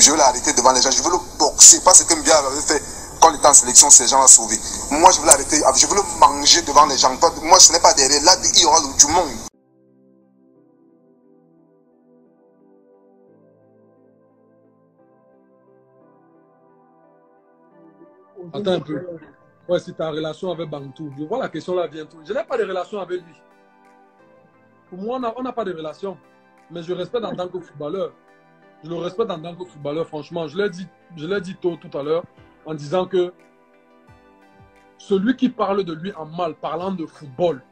je veux l'arrêter devant les gens, je veux le boxer, pas ce que Mbia avait fait quand il était en sélection, ces gens l'ont sauvé. Moi, je veux l'arrêter, je veux le manger devant les gens. Moi, ce n'est pas derrière, là, il y aura du monde. Attends un peu. Ouais, si tu as relation avec Bantou, je vois la question là bientôt. Je n'ai pas de relation avec lui. Pour moi, on n'a pas de relation. Mais je respecte en tant que footballeur. Je le respecte en tant que footballeur, franchement. Je l'ai dit tôt tout à l'heure en disant que celui qui parle de lui en mal, parlant de football,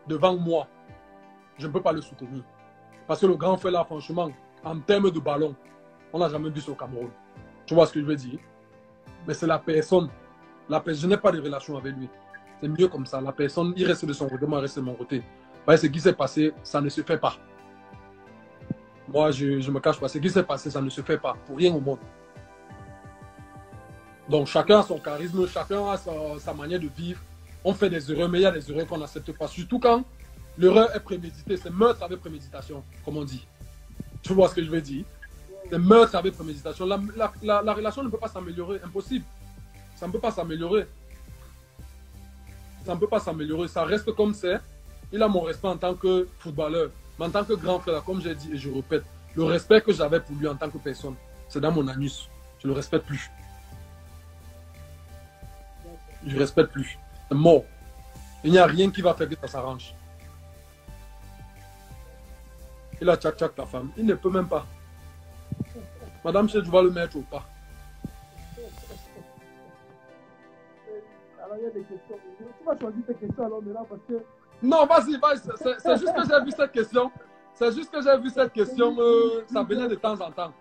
devant moi, je ne peux pas le soutenir. Parce que le grand fait là, franchement, en termes de ballon, on n'a jamais vu ça au Cameroun. Tu vois ce que je veux dire? Mais c'est la personne. Je n'ai pas de relation avec lui. C'est mieux comme ça. La personne, il reste de son côté, moi, je reste de mon côté. Parce que ce qui s'est passé, ça ne se fait pas. Moi, je me cache pas. Ce qui s'est passé, ça ne se fait pas. Pour rien au monde. Donc, chacun a son charisme, chacun a sa manière de vivre. On fait des erreurs, mais il y a des erreurs qu'on n'accepte pas. Surtout quand l'erreur est préméditée. C'est meurtre avec préméditation, comme on dit. Tu vois ce que je veux dire? C'est meurtre avec préméditation. La relation ne peut pas s'améliorer. Impossible. Ça ne peut pas s'améliorer. Ça ne peut pas s'améliorer. Ça reste comme c'est. Il a mon respect en tant que footballeur. Mais en tant que grand frère, comme j'ai dit et je répète, le respect que j'avais pour lui en tant que personne, c'est dans mon anus. Je ne le respecte plus. Je ne respecte plus. C'est mort. Il n'y a rien qui va faire que ça s'arrange. Il a tchac-tchac ta femme. Il ne peut même pas. Madame, je dois le mettre ou pas? Alors, il y a des questions. Tu vas choisir tes questions alors maintenant parce que... Non, vas-y. C'est juste que j'ai vu cette question. C'est juste que j'ai vu cette question. Ça venait de temps en temps.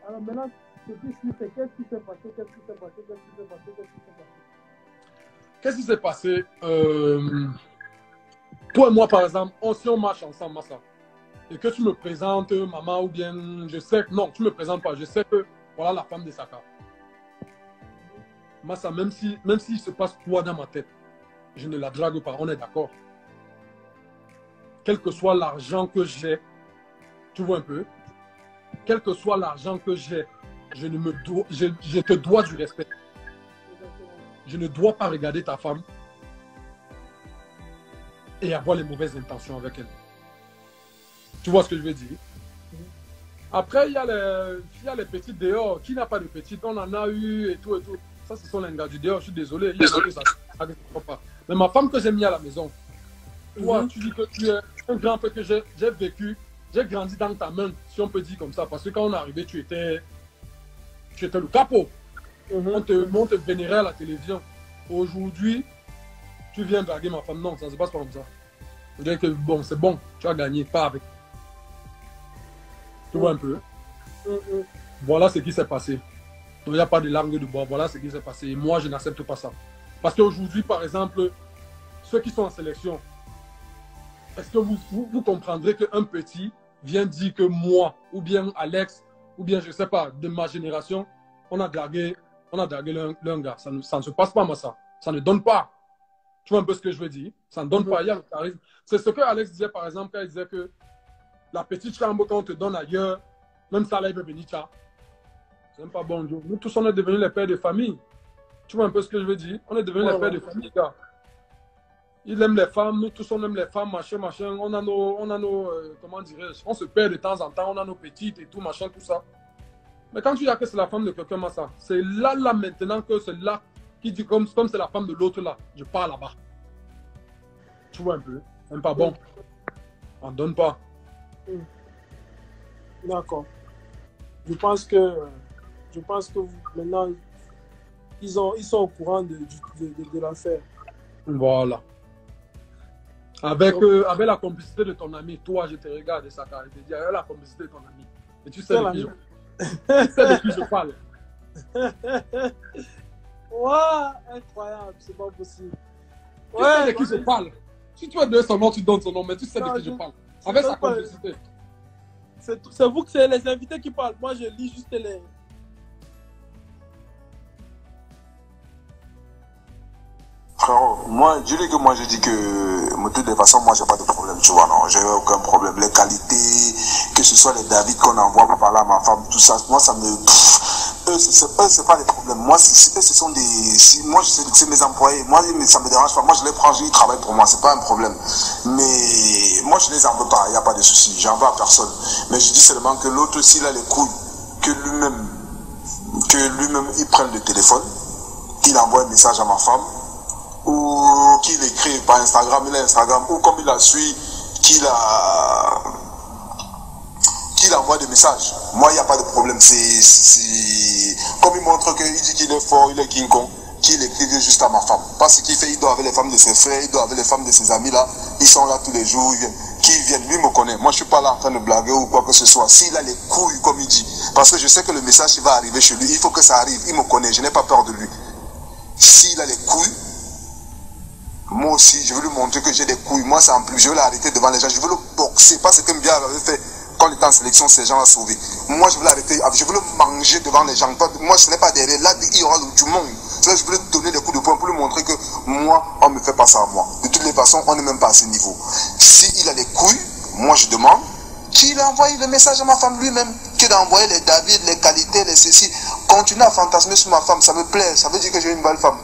Alors maintenant, ce qui suit, c'est qu'est-ce qui s'est passé, qu'est-ce qui s'est passé, qu'est-ce qui s'est passé, qu'est-ce qui s'est passé. Qu'est-ce qui s'est passé? Toi et moi, par exemple, si on marche ensemble, Massa, et que tu me présentes maman ou bien, je sais que, non, tu ne me présentes pas, je sais que voilà la femme de Saka. Massa, même s'il se passe quoi dans ma tête, je ne la drague pas, on est d'accord. Quel que soit l'argent que j'ai, tu vois un peu, quel que soit l'argent que j'ai, je te dois du respect. Je ne dois pas regarder ta femme et avoir les mauvaises intentions avec elle. Tu vois ce que je veux dire? Après, il y a les petites dehors. Qui n'a pas de petites? On en a eu et tout et tout. Ça, ce sont les gars du dehors. Je suis désolé. Ça ne se pas. Mais ma femme que j'ai mis à la maison, toi, tu dis que tu es un grand peu que j'ai vécu. J'ai grandi dans ta main, si on peut dire comme ça. Parce que quand on est arrivé, tu étais le capot. On te vénérait à la télévision. Aujourd'hui, tu viens draguer ma femme. Non, ça ne se passe pas comme ça. Je dirais que bon, c'est bon, tu as gagné, pas avec. Tu vois un peu? Voilà ce qui s'est passé. Donc, il n'y a pas de langue de bois. Voilà ce qui s'est passé. Et moi, je n'accepte pas ça. Parce qu'aujourd'hui, par exemple, ceux qui sont en sélection, est-ce que vous comprendrez qu'un petit vient dire que moi, ou bien Alex, ou bien je ne sais pas, de ma génération, on a dragué l'un gars. Ça ne se passe pas, moi, ça. Ça ne donne pas. Tu vois un peu ce que je veux dire? Ça ne donne pas. Il y a le charisme. C'est ce que Alex disait, par exemple, quand il disait que la petite chambre qu'on te donne ailleurs, même ça, là, il veut venir, ça. C'est même pas bon, Dieu. Nous tous, on est devenus les pères de famille. Tu vois un peu ce que je veux dire? On est devenus les pères de famille, gars. Il aime les femmes, nous tous, on aime les femmes, machin. On a nos comment dirais-je? On se perd de temps en temps, on a nos petites et tout, machin, tout ça. Mais quand tu dis que c'est la femme de quelqu'un, ça, c'est là, maintenant que c'est là qui dit comme c'est la femme de l'autre, là. Je pars là-bas. Tu vois un peu? C'est même pas bon. On ne donne pas. D'accord. Je pense que maintenant, ils sont au courant de l'affaire. Voilà. Avec la complicité de ton ami, toi, je te regarde et ça t'a dit, avec la complicité de ton ami. Et tu sais de qui je parle. Waouh, incroyable, c'est pas possible. Tu sais de qui je parle. Si tu veux donner son nom, tu donnes son nom, mais tu sais de qui je parle. Avec sa complicité. C'est vous que c'est les invités qui parlent. Moi, je lis juste les... Frérot, moi, je dis que moi, je dis que, de toute façon, moi, j'ai pas de problème, tu vois, non, j'ai aucun problème. Les qualités, que ce soit les David qu'on envoie pour parler à ma femme, tout ça, moi, ça me, eux, c'est pas des problèmes. Moi, eux, ce sont des, moi, c'est mes employés. Moi, ça me dérange pas. Moi, je les prends, ils travaillent pour moi, c'est pas un problème. Mais, moi, je les en veux pas, il n'y a pas de souci. J'en veux à personne. Mais je dis seulement que l'autre, s'il a les couilles, que lui-même, il prenne le téléphone, qu'il envoie un message à ma femme, ou qu'il écrit par Instagram, ou comme il la suit, qu'il envoie des messages. Moi, il n'y a pas de problème. Comme il montre qu'il dit qu'il est fort, il est King Kong, qu'il écrive juste à ma femme. Parce qu'il fait, il doit avec les femmes de ses frères, il doit avec les femmes de ses amis là. Ils sont là tous les jours, qui viennent, lui me connaît. Moi, je ne suis pas là en train de blaguer ou quoi que ce soit. S'il a les couilles, comme il dit, parce que je sais que le message il va arriver chez lui, il faut que ça arrive. Il me connaît, je n'ai pas peur de lui. S'il a les couilles, moi aussi, je veux lui montrer que j'ai des couilles. Moi, c'est en plus, je veux l'arrêter devant les gens. Je veux le boxer. Pas ce que Mbia avait fait quand il était en sélection, ces gens l'ont sauvé. Moi, je veux l'arrêter. Je veux le manger devant les gens. Moi, ce n'est pas derrière. Là, il y aura du monde. Là, je veux lui donner des coups de poing pour lui montrer que moi, on ne me fait pas ça à moi. De toutes les façons, on n'est même pas à ce niveau. S'il a les couilles, moi, je demande qu'il envoie le message à ma femme lui-même. Qu'il a envoyé les David, les qualités, les ceci. Continuer à fantasmer sur ma femme, ça me plaît. Ça veut dire que j'ai une belle femme.